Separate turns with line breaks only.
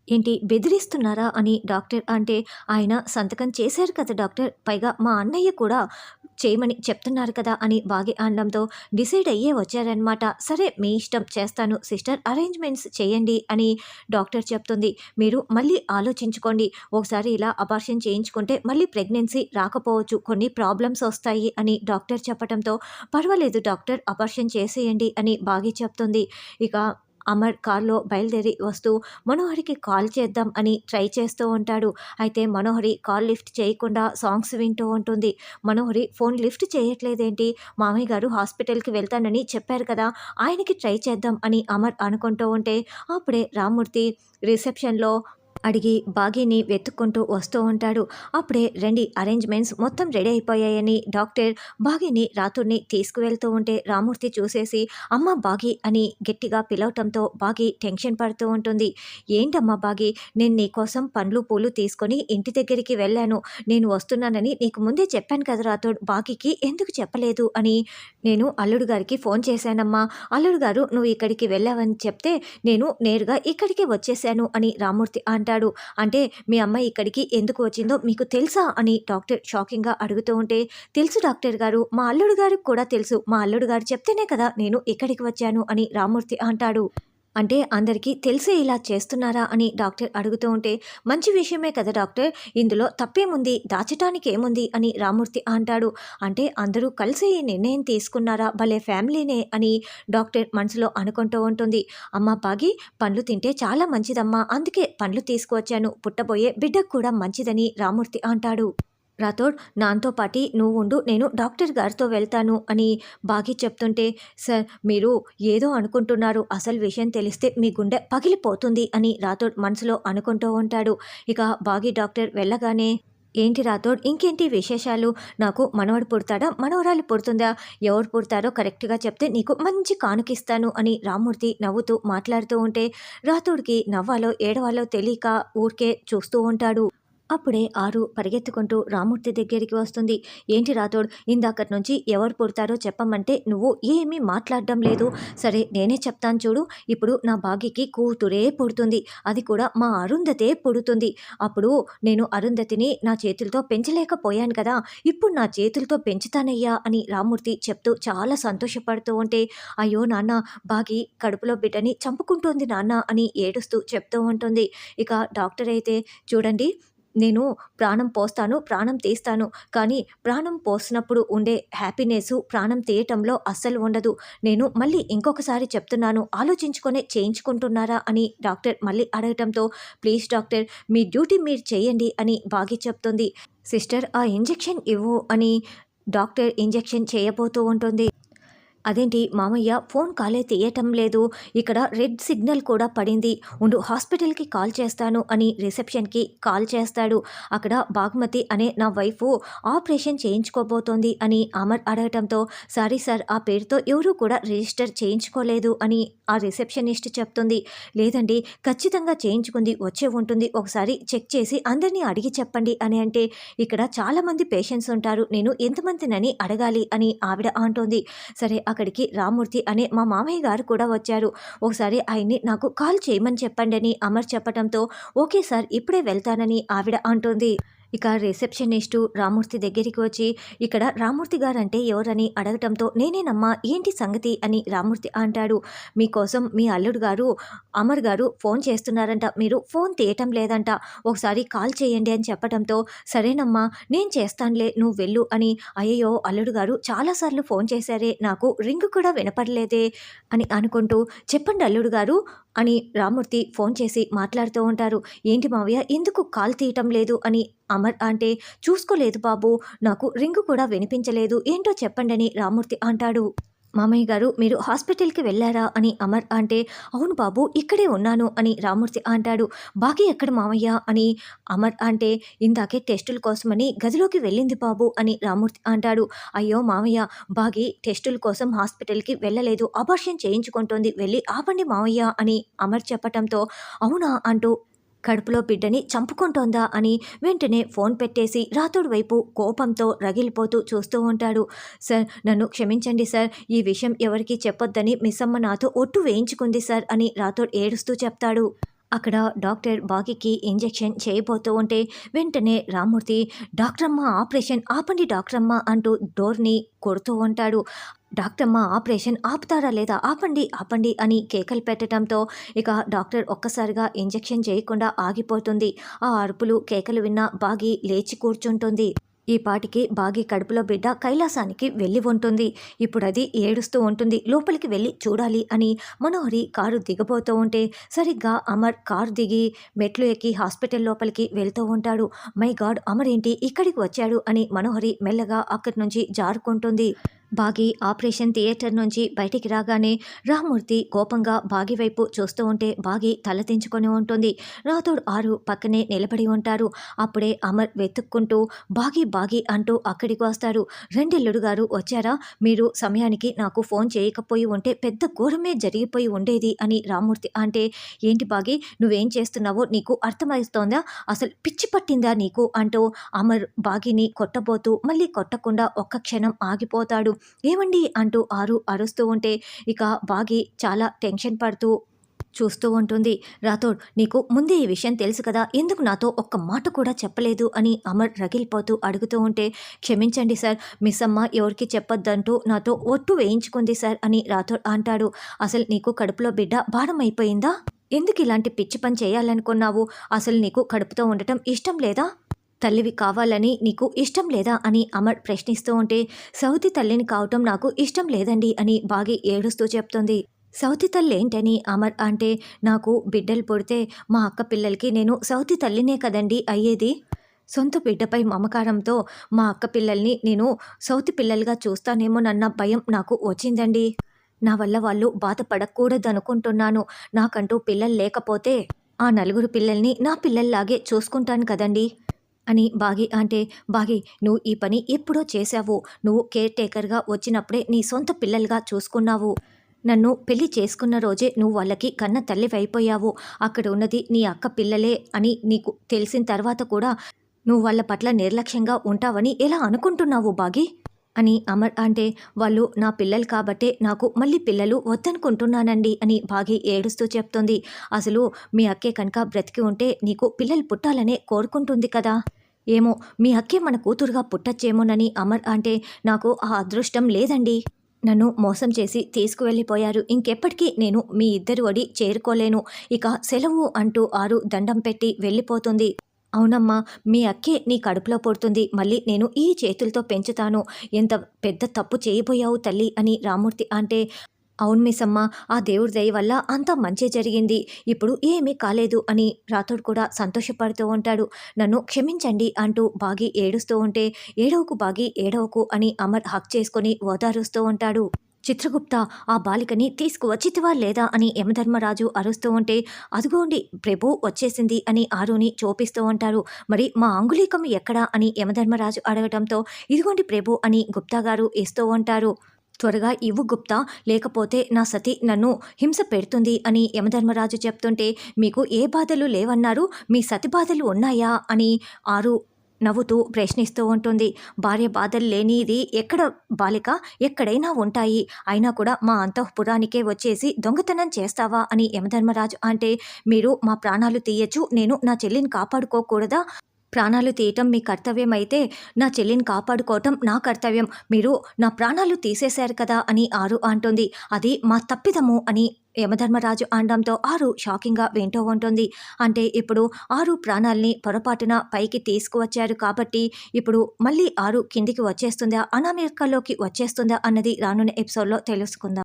ఏంటి బెదిరిస్తున్నారా అని డాక్టర్ అంటే, ఆయన సంతకం చేశారు కదా డాక్టర్. పైగా మా అన్నయ్య కూడా చేయమని చెప్తున్నారు కదా అని బాగి అనడంతో డిసైడ్ అయ్యే వచ్చారనమాట. సరే మీ ఇష్టం చేస్తాను సిస్టర్ అరేంజ్‌మెంట్స్ చేయండి అని డాక్టర్ చెప్తుంది. మీరు మళ్ళీ ఆలోచించుకోండి. ఒకసారి ఇలా అబార్షన్ చేయించుకుంటే మళ్ళీ ప్రెగ్నెన్సీ రాకపోవచ్చు. కొన్ని ప్రాబ్లమ్స్ వస్తాయి అని డాక్టర్ చెప్పటంతో, పర్వాలేదు డాక్టర్ అబార్షన్ చేసేయండి అని బాగి చెప్తుంది. ఇక అమర్ కార్‌లో బయలుదేరి వస్తూ మనోహరికి కాల్ చేద్దాం అని ట్రై చేస్తూ ఉంటాడు. అయితే మనోహరి కాల్ లిఫ్ట్ చేయకుండా సాంగ్స్ వింటూ ఉంటుంది. మనోహరి ఫోన్ లిఫ్ట్ చేయట్లేదేంటి? మామయ్య గారు హాస్పిటల్‌కి వెళ్తానని చెప్పారు కదా! ఆయనకి ట్రై చేద్దాం అని అమర్ అనుకుంటూ ఉంటే, అప్పుడే రామ్మూర్తి రిసెప్షన్‌లో అడిగి బాగీని వెతుక్కుంటూ వస్తూ ఉంటాడు. అప్పుడే రండి అరేంజ్‌మెంట్స్ మొత్తం రెడీ అయిపోయాయని డాక్టర్ బాగీని రాతుడిని తీసుకువెళ్తూ ఉంటే రామూర్తి చూసేసి అమ్మ బాగీ అని గట్టిగా పిలవటంతో బాగీ టెన్షన్ పడుతూ ఉంటుంది. ఏంటమ్మా బాగీ, నేను నీకోసం పండ్లు పూలు తీసుకొని ఇంటి దగ్గరికి వెళ్ళాను. నేను వస్తున్నానని నీకు ముందే చెప్పాను కదా రాథోడ్, బాగీకి ఎందుకు చెప్పలేదు అని. నేను అల్లుడు గారికి ఫోన్ చేశానమ్మా. అల్లుడు గారు నువ్వు ఇక్కడికి వెళ్ళావని చెప్తే నేను నేరుగా ఇక్కడికే వచ్చేసాను అని రామూర్తి అంటాడు. అంటే మీ అమ్మాయి ఇక్కడికి ఎందుకు వచ్చిందో మీకు తెలుసా అని డాక్టర్ షాకింగ్‌గా అడుగుతూ ఉంటే, తెలుసు డాక్టర్ గారు, మా అల్లుడు గారికి కూడా తెలుసు. మా అల్లుడు గారు చెప్తేనే కదా నేను ఇక్కడికి వచ్చాను అని రామూర్తి అంటాడు. అంటే అందరికీ తెలిసే ఇలా చేస్తున్నారా అని డాక్టర్ అడుగుతూ ఉంటే, మంచి విషయమే కదా డాక్టర్, ఇందులో తప్పేముంది, దాచటానికి ఏముంది అని రామూర్తి అంటాడు. అంటే అందరూ కలిసి ఈ నిర్ణయం తీసుకున్నారా, భలే ఫ్యామిలీనే అని డాక్టర్ మనసులో అనుకుంటూ ఉంటుంది. అమ్మ బాగి, పండ్లు తింటే చాలా మంచిదమ్మా, అందుకే పండ్లు తీసుకువచ్చాను, పుట్టబోయే బిడ్డకు కూడా మంచిదని రామూర్తి అంటాడు. రాథోడ్, నాతో పాటి నువ్వు ఉండు, నేను డాక్టర్ గారితో వెళ్తాను అని బాగి చెప్తుంటే, సార్ మీరు ఏదో అనుకుంటున్నారు, అసలు విషయం తెలిస్తే మీ గుండె పగిలిపోతుంది అని రాథోడ్ మనసులో అనుకుంటూ ఉంటాడు. ఇక బాగి డాక్టర్ వెళ్ళగానే, ఏంటి రాథోడ్ ఇంకేంటి విశేషాలు, నాకు మనవడు పుడతాడా మనవరాలు పుడుతుందా, ఎవరు పుడతారో కరెక్ట్గా చెప్తే నీకు మంచి కానుకిస్తాను అని రామ్మూర్తి నవ్వుతూ మాట్లాడుతూ ఉంటే రాథోడ్కి నవ్వాలో ఏడవాలో తెలియక ఊరికే చూస్తూ ఉంటాడు. అప్పుడే ఆరు పరిగెత్తుకుంటూ రామూర్తి దగ్గరికి వస్తుంది. ఏంటి రాథోడ్, ఇందాకటి నుంచి ఎవరు పుడతారో చెప్పమంటే నువ్వు ఏమీ మాట్లాడడం లేదు. సరే నేనే చెప్తాను చూడు, ఇప్పుడు నా భాగ్యకి కూతురే పుడుతుంది, అది కూడా మా అరుంధతే పుడుతుంది. అప్పుడు నేను అరుంధతిని నా చేతులతో పెంచలేకపోయాను కదా, ఇప్పుడు నా చేతులతో పెంచుతానయ్యా అని రామూర్తి చెప్తూ చాలా సంతోషపడుతూ ఉంటే, అయ్యో నాన్న, భాగి కడుపులో బిడ్డని చంపుకుంటోంది నాన్న అని ఏడుస్తూ చెప్తూ ఉంటుంది. ఇక డాక్టర్ అయితే, చూడండి, నేను ప్రాణం పోస్తాను, ప్రాణం తీస్తాను, కానీ ప్రాణం పోసినప్పుడు ఉండే హ్యాపీనెస్ ప్రాణం తీయటంలో అస్సలు ఉండదు. నేను మళ్ళీ ఇంకొకసారి చెప్తున్నాను, ఆలోచించుకొనే చేయించుకుంటున్నారా అని డాక్టర్ మళ్ళీ అడగటంతో, ప్లీజ్ డాక్టర్, మీ డ్యూటీ మీరు చేయండి అని బాగి చెప్తుంది. సిస్టర్ ఆ ఇంజెక్షన్ ఇవ్వు అని డాక్టర్ ఇంజెక్షన్ చేయబోతూ ఉంటుంది. అదేంటి మామయ్య ఫోన్ కాలే తీయటం లేదు, ఇక్కడ రెడ్ సిగ్నల్ కూడా పడింది, ఉండు హాస్పిటల్కి కాల్ చేస్తాను అని రిసెప్షన్కి కాల్ చేస్తాడు. అక్కడ బాగ్మతి అనే నా వైఫ్ ఆపరేషన్ చేయించుకోబోతోంది అని అమర్ అడగటంతో, సారీ సార్, ఆ పేరుతో ఎవరూ కూడా రిజిస్టర్ చేయించుకోలేదు అని ఆ రిసెప్షనిస్ట్ చెప్తుంది. లేదండి, ఖచ్చితంగా చేయించుకుంది వచ్చే ఉంటుంది, ఒకసారి చెక్ చేసి అందరినీ అడిగి చెప్పండి అని అంటే, ఇక్కడ చాలామంది పేషెంట్స్ ఉంటారు, నేను ఎంతమందినని అడగాలి అని ఆవిడ అంటోంది. సరే అక్కడికి రామ్మూర్తి అనే మా మామయ్య గారు కూడా వచ్చారు, ఒకసారి ఆయన్ని నాకు కాల్ చేయమని చెప్పండి అని అమర్ చెప్పడంతో, ఓకే సార్ ఇప్పుడే వెళ్తానని ఆవిడ అంటుంది. ఇక రిసెప్షనిస్టు రామ్మూర్తి దగ్గరికి వచ్చి, ఇక్కడ రామ్మూర్తి గారంటే ఎవరని అడగటంతో, నేనేనమ్మా, ఏంటి సంగతి అని రామ్మూర్తి అంటాడు. మీకోసం మీ అల్లుడు గారు అమర్ గారు ఫోన్ చేస్తున్నారంట, మీరు ఫోన్ తీయటం లేదంట, ఒకసారి కాల్ చేయండి అని చెప్పడంతో, సరేనమ్మా నేను చేస్తానులే, నువ్వు వెళ్ళు అని. అయ్యయ్యో అల్లుడు గారు చాలాసార్లు ఫోన్ చేశారే, నాకు రింగ్ కూడా వినపడలేదే అని అనుకుంటూ, చెప్పండి అల్లుడు గారు అని రామ్మూర్తి ఫోన్ చేసి మాట్లాడుతూ ఉంటారు. ఏంటి మావయ్య ఎందుకు కాల్ తీయటం లేదు అని అమర్ అంటే, చూసుకోలేదు బాబు, నాకు రింగు కూడా వినిపించలేదు, ఏంటో చెప్పండని రామ్మూర్తి అంటాడు. మామయ్య గారు మీరు హాస్పిటల్కి వెళ్ళారా అని అమర్ అంటే, అవును బాబు ఇక్కడే ఉన్నాను అని రామ్మూర్తి అంటాడు. బాకీ ఎక్కడ మామయ్య అని అమర్ అంటే, ఇందాకే టెస్టుల కోసమని గదిలోకి వెళ్ళింది బాబు అని రామ్మూర్తి అంటాడు. అయ్యో మామయ్య, బాగి టెస్టుల కోసం హాస్పిటల్కి వెళ్ళలేదు, అబార్షన్ చేయించుకుంటోంది, వెళ్ళి ఆపండి మామయ్య అని అమర్ చెప్పటంతో, అవునా అంటూ కడుపులో బిడ్డని చంపుకుంటోందా అని వెంటనే ఫోన్ పెట్టేసి రాథోడ్ వైపు కోపంతో రగిలిపోతూ చూస్తూ ఉంటాడు. సార్ నన్ను క్షమించండి సార్, ఈ విషయం ఎవరికీ చెప్పొద్దని మిస్సమ్మ నాతో ఒట్టు వేయించుకుంది సార్ అని రాథోడ్ ఏడుస్తూ చెప్తాడు. అక్కడ డాక్టర్ బాగీకి ఇంజెక్షన్ చేయబోతూ ఉంటే వెంటనే రామ్మూర్తి డాక్టరమ్మ ఆపరేషన్ ఆపండి డాక్టరమ్మ అంటూ డోర్ని కొడుతూ ఉంటాడు. డాక్టరమ్మ ఆపరేషన్ ఆపుతారా లేదా ఆపండి ఆపండి అని కేకలు పెట్టడంతో ఇక డాక్టర్ ఒక్కసారిగా ఇంజెక్షన్ చేయకుండా ఆగిపోతుంది. ఆ అరుపులు కేకలు విన్న బాగి లేచి కూర్చుంటుంది. ఈ పాటికి బాగి కడుపులో బిడ్డ కైలాసానికి వెళ్ళి ఉంటుంది. ఇప్పుడు అది ఏడుస్తూ ఉంటుంది. లోపలికి వెళ్ళి చూడాలి అని మనోహరి కారు దిగబోతూ ఉంటే సరిగ్గా అమర్ కారు దిగి మెట్లు ఎక్కి హాస్పిటల్ లోపలికి వెళ్తూ ఉంటాడు. మై గాడ్, అమర్ ఏంటి ఇక్కడికి వచ్చాడు అని మనోహరి మెల్లగా అక్కడి నుంచి జారుకుంటుంది. బాగి ఆపరేషన్ థియేటర్ నుంచి బయటికి రాగానే రామ్మూర్తి కోపంగా బాగి వైపు చూస్తూ ఉంటే బాగి తలదించుకొని ఉంటుంది. రాథోడ్ ఆరు పక్కనే నిలబడి ఉంటారు. అప్పుడే అమర్ వెతుక్కుంటూ బాగి బాగి అంటూ అక్కడికి వస్తారు. రెండెల్లుడు గారు వచ్చారా? మీరు సమయానికి నాకు ఫోన్ చేయకపోయి ఉంటే పెద్ద ఘోరమే జరిగిపోయి ఉండేది అని రామ్మూర్తి అంటే, ఏంటి బాగి నువ్వేం చేస్తున్నావో నీకు అర్థమవుతోందా? అసలు పిచ్చి పట్టిందా నీకు అంటూ అమర్ బాగిని కొట్టబోతూ మళ్ళీ కొట్టకుండా ఒక్క క్షణం ఆగిపోతాడు. ఏమండి అంటూ ఆరు అరుస్తూ ఉంటే ఇక బాగి చాలా టెన్షన్ పడుతూ చూస్తూ ఉంటుంది. రాథోడ్, నీకు ముందే ఈ విషయం తెలుసు కదా, ఎందుకు నాతో ఒక్క మాట కూడా చెప్పలేదు అని అమర్ రగిలిపోతూ అడుగుతూ ఉంటే, క్షమించండి సార్, మిస్ అమ్మ ఎవరికి చెప్పొద్దంటూ నాతో ఒట్టు వేయించుకుంది సార్ అని రాథోడ్ అంటాడు. అసలు నీకు కడుపులో బిడ్డ భారం అయిపోయిందా? ఎందుకు ఇలాంటి పిచ్చి పని చేయాలనుకున్నావు? అసలు నీకు కడుపుతో ఉండటం ఇష్టం లేదా? తల్లివి కావాలని నీకు ఇష్టం లేదా అని అమర్ ప్రశ్నిస్తూ ఉంటే, సౌతి తల్లిని కావటం నాకు ఇష్టం లేదండి అని బాగి ఏడుస్తూ చెప్తుంది. సౌతి తల్లి ఏంటని అమర్ అంటే, నాకు బిడ్డలు పుడితే మా అక్క పిల్లలకి నేను సౌతి తల్లినే కదండి అయ్యేది. సొంత బిడ్డపై మమకారంతో మా అక్క పిల్లల్ని నేను సౌతి పిల్లలుగా చూస్తానేమోనన్న భయం నాకు వచ్చిందండి. నా వల్ల వాళ్ళు బాధపడకూడదనుకుంటున్నాను. నాకంటూ పిల్లలు లేకపోతే ఆ నలుగురు పిల్లల్ని నా పిల్లల్లాగే చూసుకుంటాను కదండి అని బాగి అంటే, బాగి నువ్వు ఈ పని ఎప్పుడో చేశావు. నువ్వు కేర్ టేకర్గా వచ్చినప్పుడే నీ సొంత పిల్లలుగా చూసుకున్నావు. నన్ను పెళ్లి చేసుకున్న రోజే నువ్వు వాళ్ళకి కన్న తల్లివైపోయావు. అక్కడ ఉన్నది నీ అక్క పిల్లలే అని నీకు తెలిసిన తర్వాత కూడా నువ్వు వాళ్ళ పట్ల నిర్లక్ష్యంగా ఉంటావని ఎలా అనుకుంటున్నావు బాగి అని అమర్ అంటే, వాళ్ళు నా పిల్లలు కాబట్టే నాకు మళ్ళీ పిల్లలు వద్దనుకుంటున్నానండి అని బాగి ఏడుస్తూ చెప్తుంది. అసలు మీ అక్కే కనుక బ్రతికి ఉంటే నీకు పిల్లలు పుట్టాలనే కోరుకుంటుంది కదా. ఏమో మీ అక్కే మన కూతురుగా పుట్టచ్చేమోనని అమర్ అంటే, నాకు ఆ అదృష్టం లేదండి. నన్ను మోసం చేసి తీసుకువెళ్ళిపోయారు. ఇంకెప్పటికీ నేను మీ ఇద్దరి ఒడి చేరుకోలేను. ఇక సెలవు అంటూ ఆరు దండం పెట్టి వెళ్ళిపోతుంది. అవునమ్మా, మీ అక్కే నీ కడుపులో పుడుతుంది. మళ్ళీ నేను ఈ చేతులతో పెంచుతాను. ఎంత పెద్ద తప్పు చేయబోయావు తల్లి అని రామ్మూర్తి అంటే, అవును మిస్ అమ్మ, ఆ దేవుడి దయ వల్ల అంతా మంచి జరిగింది. ఇప్పుడు ఏమీ కాలేదు అని రాథోడ్ కూడా సంతోషపడుతూ ఉంటాడు. నన్ను క్షమించండి అంటూ బాగి ఏడుస్తూ ఉంటే, ఏడవకు బాగి ఏడవకు అని అమర్ హక్ చేసుకొని ఓదారుస్తూ ఉంటాడు. చిత్రగుప్త, ఆ బాలికని తీసుకువచ్చితివా లేదా అని యమధర్మరాజు అరుస్తూ ఉంటే, అదుగోండి ప్రభు వచ్చేసింది అని ఆరుని చూపిస్తూ ఉంటారు. మరి మా అంగుళీకం ఎక్కడా అని యమధర్మరాజు అడగటంతో, ఇదిగోండి ప్రభు అని గుప్తా గారు ఇస్తూ ఉంటారు. త్వరగా ఇవ్వు గుప్తా, లేకపోతే నా సతి నన్ను హింస పెడుతుంది అని యమధర్మరాజు చెప్తుంటే, మీకు ఏ బాధలు లేవన్నారు, మీ సతి బాధలు ఉన్నాయా అని ఆరు నవ్వుతూ ప్రశ్నిస్తూ ఉంటుంది. భార్య బాధలు లేనిది ఎక్కడ బాలిక, ఎక్కడైనా ఉంటాయి. అయినా కూడా మా అంతఃపురానికే వచ్చేసి దొంగతనం చేస్తావా అని యమధర్మరాజు అంటే, మీరు మా ప్రాణాలు తీయచ్చు, నేను నా చెల్లిని కాపాడుకోకూడదా? ప్రాణాలు తీయటం మీ కర్తవ్యం అయితే నా చెల్లిని కాపాడుకోవటం నా కర్తవ్యం. మీరు నా ప్రాణాలు తీసేశారు కదా అని ఆరు అంటుంది. అది మా తప్పిదము అని యమధర్మరాజు అనడంతో ఆరు షాకింగ్గా వింటూ ఉంటుంది. అంటే ఇప్పుడు ఆరు ప్రాణాల్ని పొరపాటున పైకి తీసుకువచ్చారు కాబట్టి ఇప్పుడు మళ్ళీ ఆరు కిందికి వచ్చేస్తుందా, అనామికలోకి వచ్చేస్తుందా అన్నది రానున్న ఎపిసోడ్లో తెలుసుకుందాం.